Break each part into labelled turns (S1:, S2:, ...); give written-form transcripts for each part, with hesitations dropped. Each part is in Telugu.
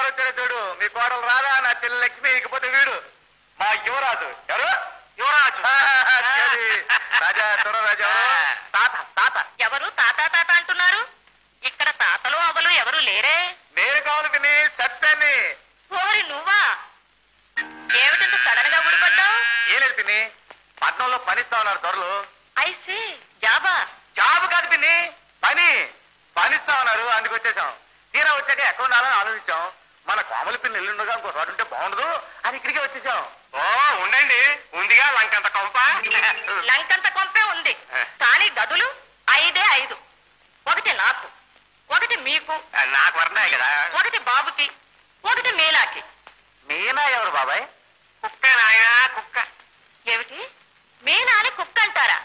S1: కోడలు వచ్చాడు చూడు. మీ కోడలు రాదా? నా చెల్లి లక్ష్మి. ఇకపోతే వీడు మా యువరాజు. ఎవరు? యువరాజు. రాజా రాజా తాత. తాత
S2: ఎవరు తాత తాత అంటున్నారు? ఇక్కడ తాతలు అవలు ఎవరు లేరే.
S1: నేను కావాలి పిన్ని, సత్యాన్ని.
S2: ఓరి నువ్వా? ఏమిటంత సడన్ గా ఊడిపడ్డావు?
S1: ఏం లేదు పిన్ని, పట్నంలో పనిస్తా ఉన్నారు దొరలు.
S2: ఐసీ జాబా?
S1: జాబ్ కాదు పిన్ని, పనిస్తా ఉన్నారు. అందుకు వచ్చేసాం. తీరా వచ్చాక ఎక్కడ ఉండాలని ఆలోచించాం. మన కోమలి పిన్ని ఎల్లుండగా ఇంకో చోటు ఉంటే బాగుండదు అని ఇక్కడికే వచ్చేసాం. ఓ ఉండండి, ఉందిగా లంకంత కొంప.
S2: లంకంత కొంపే ఉంది, కానీ గదులు 5 ఒకటి నాకు, ఒకటి మీకు.
S1: నాకు వరదాయి కదా.
S2: ఒకటి బాబుకి, ఒకటి మీనాకి.
S1: మీనా ఎవరు బాబాయ్?
S2: కుక్క నాయనా, కుక్క. ఏమిటి మీనాని కుక్క అంటారా?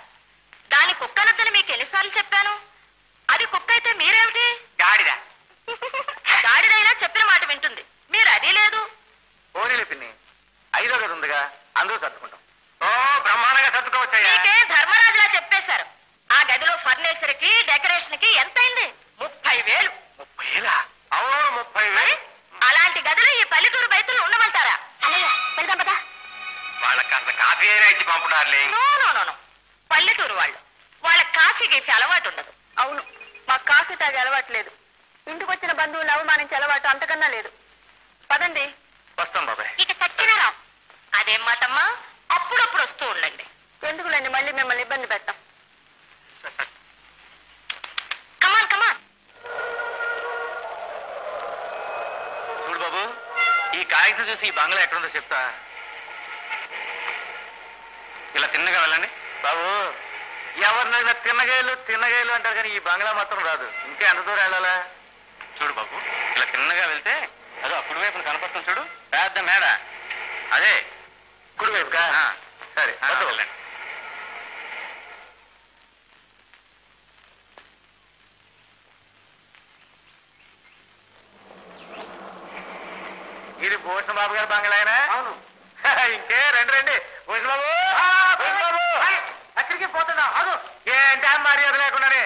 S2: దాని కుక్కనద్దని మీకు ఎన్నిసార్లు చెప్పాను? అది కుక్క అయితే మీరేమిటి?
S1: గాడిద.
S2: గాడిదైనా చెప్పిన మాట వింటుంది, మీరు అది లేదు.
S1: పోనీలే పిన్ని, 5వ గది ఉందిగా, అందులో సర్దుకుంటాం. ఓ బ్రహ్మాండంగా సర్దుకోవచ్చాయా?
S2: మీకే ధర్మరాజులా చెప్పేశారు. ఆ గదిలో ఫర్నిచర్ కి డెకరేషన్ కి ఎంత అయింది? 30,000.
S1: 30,000? అవును 30,000.
S2: అలాంటి గదులు ఈ పల్లెటూరు బయటలు ఉండమంటారా? వెళ్దాం పదా.
S1: వాళ్ళకి అంత కాఫీ అయినా ఇచ్చి పంపుతారులే.
S2: నో, పల్లెటూరు వాళ్ళకి కాఫీ గీసే అలవాటు ఉండదు. అవును, మాకు కాఫీ తాగే అలవాటు లేదు. ఇంటికి వచ్చిన బంధువులు అవమానించే అలవాటు అంతకన్నా లేదు. పదండి.
S1: వస్తాం బాబాయ్.
S2: ఇక సచ్చినారావు. అదేం మాటమ్మా, అప్పుడప్పుడు వస్తూ ఉండండి. ఎందుకులేండి మళ్ళీ మిమ్మల్ని ఇబ్బంది పెడతాం. కమాన్.
S1: చూడు బాబు, ఈ కాగితం చూసి ఈ బంగ్లా ఎక్కడుందో చెప్తా. ఇలా తిన్నగా వెళ్ళండి బాబు. ఎవరినైనా తిన్నగాయలు అంటారు, కానీ ఈ బంగ్లా మాత్రం రాదు. ఇంకా ఎంత దూరం వెళ్ళాలా? చూడు బాబు, ఇలా తిన్నగా వెళ్తే అదో కుడి వైపున కనపడుతుంది చూడు, పెద్ద మేడ. అదే కుడివైపుగా. సరే వెళ్ళండి. ఇది భూషణ బాబు గారి బంగ్లాయనా? అవును. ఇంకే రండి భూషణ బాబు. ఎక్కడికి పోతున్నా? అదు ఏంటి మర్యాద లేకుండానే.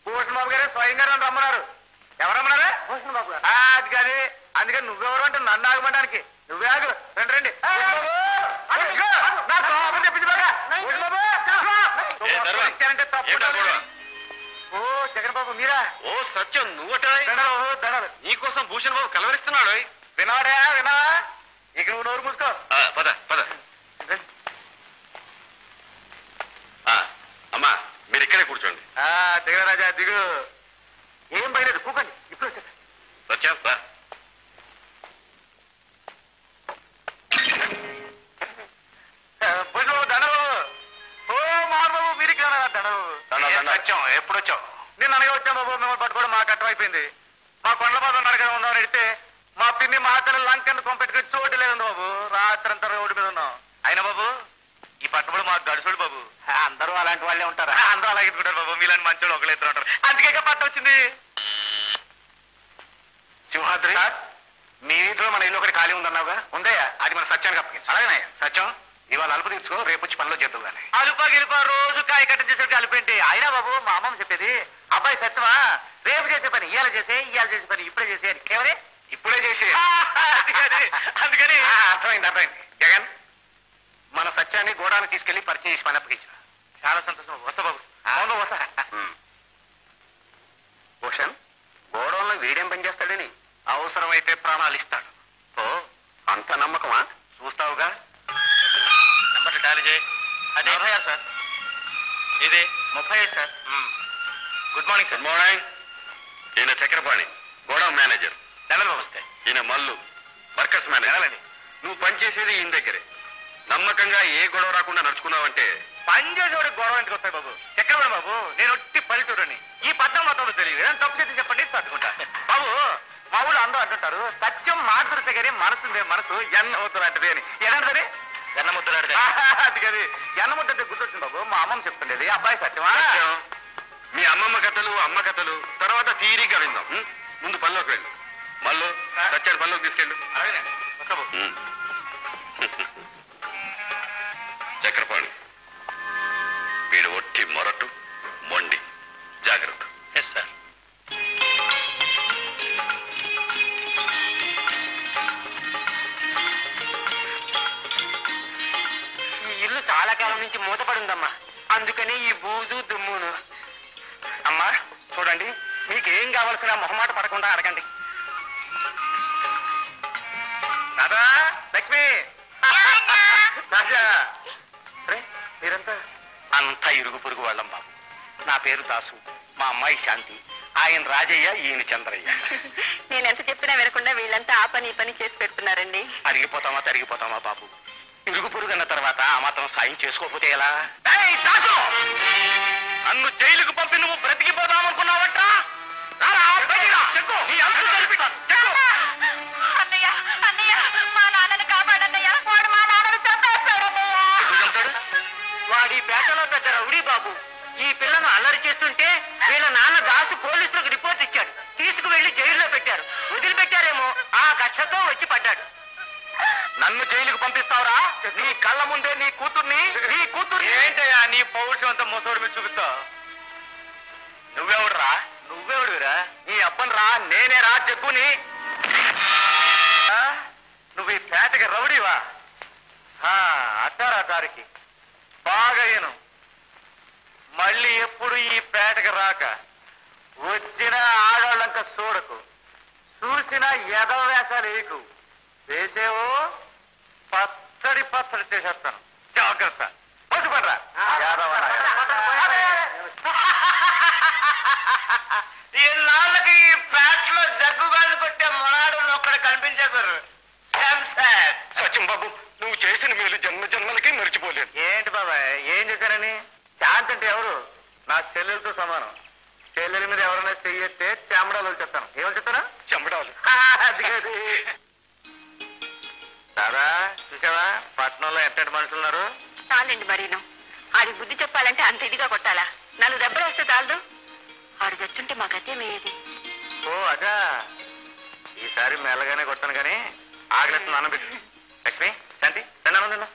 S1: భూషణ బాబు గారు స్వయంగా నన్ను రమ్మన్నారు. ఎవరు రమ్మన్నారా? భూషణ బాబు గారు. అది కానీ అందుకని నువ్వెవరు అంటే నన్ను ఆగమనడానికి. నువ్వే ఆగు. రండి. ఓ జగన్ బాబు మీరా? ఓ సత్యం నువ్వట? దండాలు. నీకోసం భూషణ్ బాబు కలవరిస్తున్నాడు. వినాడా? ఇక నువ్వు నోరు మూసుకో. పద. అమ్మా మీరు ఇక్కడే కూర్చోండి. దిగ రాజా దిగు. ఏం పైలేదు, కూకండి. ఇప్పుడు వచ్చా సత్యం. భూషణ్ బాబు దండలు. ఓ మోహన్ బాబు మీరు ఇక్కడ దండలు. సత్యం ఎప్పుడు వచ్చావు? నేను అనగా వచ్చాను బాబు. మిమ్మల్ని పట్టుకోవడం మాకు కట్టమైపోయింది. మా కొండల బాబు నడక ఉందామని అడిగితే మా పిన్ని మా తల్లి లంకను కొంపెట్టుకుని చోటు లేదండి బాబు. రాత్రంతా రోడ్డు మీద ఉన్నాం. అయినా బాబు ఈ పట్టుబడి మాకు గడుచుడు బాబు. అందరూ అలాంటి వాళ్ళే ఉంటారా? అందరూ అలాగే ఎత్తుకుంటారు బాబు. మీలాంటి మంచోళ్ళు ఒకళ్ళు ఇద్దరు ఉంటారు. అందుకే పట్ట వచ్చింది. సింహాద్రి, మీ ఇంట్లో మన ఇల్లు ఒకటి ఖాళీ ఉందన్నావుగా? ఉందయ్యా. అది మన సత్యానికి అప్పగించు. అలాగే సత్యం, ఇవాళ అలుపు తీర్చుకో, రేపు వచ్చి పనిలో చేద్దాం. కానీ అలుపా గెలుపా రోజు కాయ కట్ట చేసేది అలుపేంటి? అయినా బాబు మా అమ్మమ్మ చెప్పేది, అబ్బాయి సత్యమా రేపు చేసే పని ఇవాళ చేసే పని ఇప్పుడే చేసే అని. కేవలే ఇప్పుడే చేసే. అందుకని అర్థమైంది. జగన్, మన సత్యాన్ని గోడానికి తీసుకెళ్లి పరిచయం చేసి పని అప్పగించా. చాలా సంతోషం. వస్తా బాబు. వస్తా. భూషణ్, గోడౌన్లో వీడేం పని చేస్తాడని? అవసరమైతే ప్రాణాలు ఇస్తాడు. ఓ అంత నమ్మకమా? చూస్తావుగా. నెంబర్లు టాలీ చేయి. అదే 36 సార్. ఇదే 35 sir. Good morning sir. Good morning. ఈయన చక్రపాణి, గోడౌన్ మేనేజర్. నెలలో వస్తాయి. ఈయన మల్లు, వర్కర్స్ మేనేజర్. నువ్వు పనిచేసేది ఈయన దగ్గరే. నమ్మకంగా ఏ గొడవ రాకుండా నడుచుకున్నావంటే పనిచేసేవాడికి గొడవ ఎందుకు వస్తాయి బాబు? చక్రపాణి బాబు, నేను ఒట్టి పల్లెటూరుని. ఈ పట్టణం మొత్తం తెలియదు. ఏదైనా తప్పు చేసి చెప్పండి, తట్టుకుంటా. బాబు మా ఊళ్ళో అందరూ అంటుంటారు, సత్యం మాట్లాడితే కానీ మనసు ఎన్న ముద్దలాంటిది అని. ఎలాంటిదని? ఎన్న ముద్దలాంటిది. అది కదా ఎన్న ముద్ద అంటే గుర్తొచ్చింది బాబు. మా అమ్మమ్మ చెప్తుండేది. అబ్బాయి సత్యమా? మీ అమ్మమ్మ కథలు, అమ్మ కథలు తర్వాత తీరిగ్గా విందాం. ముందు పనిలోకి వెళ్ళు. మళ్ళీ సత్యాన్ని పనిలోకి తీసుకెళ్ళు. చక్రపాణి, వీడు ఒట్టి మొరటు మొండి. జాగ్రత్త. Yes sir. నుంచి మూతపడిందమ్మా. అందుకని ఈ బూజు దుమ్మును. అమ్మా చూడండి, మీకేం కావలసిన మొహమాట పడకుండా అడగండి. రాధా, లక్ష్మి, రాజా, మీరంతా అంతా ఇరుగు పొరుగు వాళ్ళం బాబు. నా పేరు దాసు, మా అమ్మాయి శాంతి, ఆయన రాజయ్య, ఈయన చంద్రయ్య.
S2: నేను ఎంత చెప్పినా వినకుండా వీళ్ళంతా ఆ పని ఈ పని చేసి పెడుతున్నారండి.
S1: తరిగిపోతామా బాబు. ఇరుగు పొరుగు అన్న తర్వాత ఆ మాత్రం సాయం చేసుకోకపోతే ఎలా? దాసు, నన్ను జైలుకు పంపి నువ్వు బ్రతికిపోదామనుకున్నావట. వాడి పేటలో పెద్ద రౌడీ బాబు. ఈ పిల్లను అల్లరి చేస్తుంటే వీళ్ళ నాన్న దాసు పోలీసులకు రిపోర్ట్ ఇచ్చాడు. తీసుకువెళ్లి జైల్లో పెట్టారు. వదిలిపెట్టారేమో, ఆ కక్షతో వచ్చి పడ్డాడు. నన్ను జైలుకు పంపిస్తావురా? నీ కళ్ళ ముందే నీ కూతుర్ని ఏంటయ్యా నీ పౌరుషం అంతా ముసోడి మీద చూపిస్తావు? నువ్వెవడురా? నీ అబ్బన్ రా, నేనే రా. చెప్పుని, నువ్వు ఈ పేటకి రౌడీవా? అట్టారా దారికి బాగయ్యను. మళ్ళీ ఎప్పుడు ఈ పేటకి రాక, వచ్చిన ఆడవాళ్ళంక చూడకు, చూసిన ఎదవ వేషాలు వేయకు. వేసేవో పచ్చడి చేసేస్తాను. జాగ్రత్త. పట్టుపడరా ఈనాళ్ళకి ఈ పేటలో జగ్గుగాళ్ళు కొట్టే మొనాడు ఒక్కడ కనిపించేశారు. సచిన్ బాబు, నువ్వు చేసిన మేలు జన్మ జన్మలకి మర్చిపోలేదు. ఏంటి బాబాయ్, ఏం చేశారని? శాంతి అంటే ఎవరు? నా చెల్లెలతో సమానం. చెల్లెల మీద ఎవరైనా చెయ్యెత్తే చెమడాలు వచ్చేస్తాను. ఏమని చెప్తారా? చెమడాలు. అది కాదు. సారా చూసావా, పట్టణంలో ఎంతటి మనుషులు ఉన్నారు.
S2: చాలండి మరీను. ఆడి బుద్ధి చెప్పాలంటే అంత ఇదిగా కొట్టాలా? 4 దెబ్బలు వస్తే చాలదు. ఆడు చచ్చుంటే మా గత్యమేది.
S1: ఓ అదా, ఈసారి మెల్లగానే కొడతాను కానీ ఆగలేదు. నాన్న పెట్టు. లక్ష్మి, శాంతి, తిన్నాను.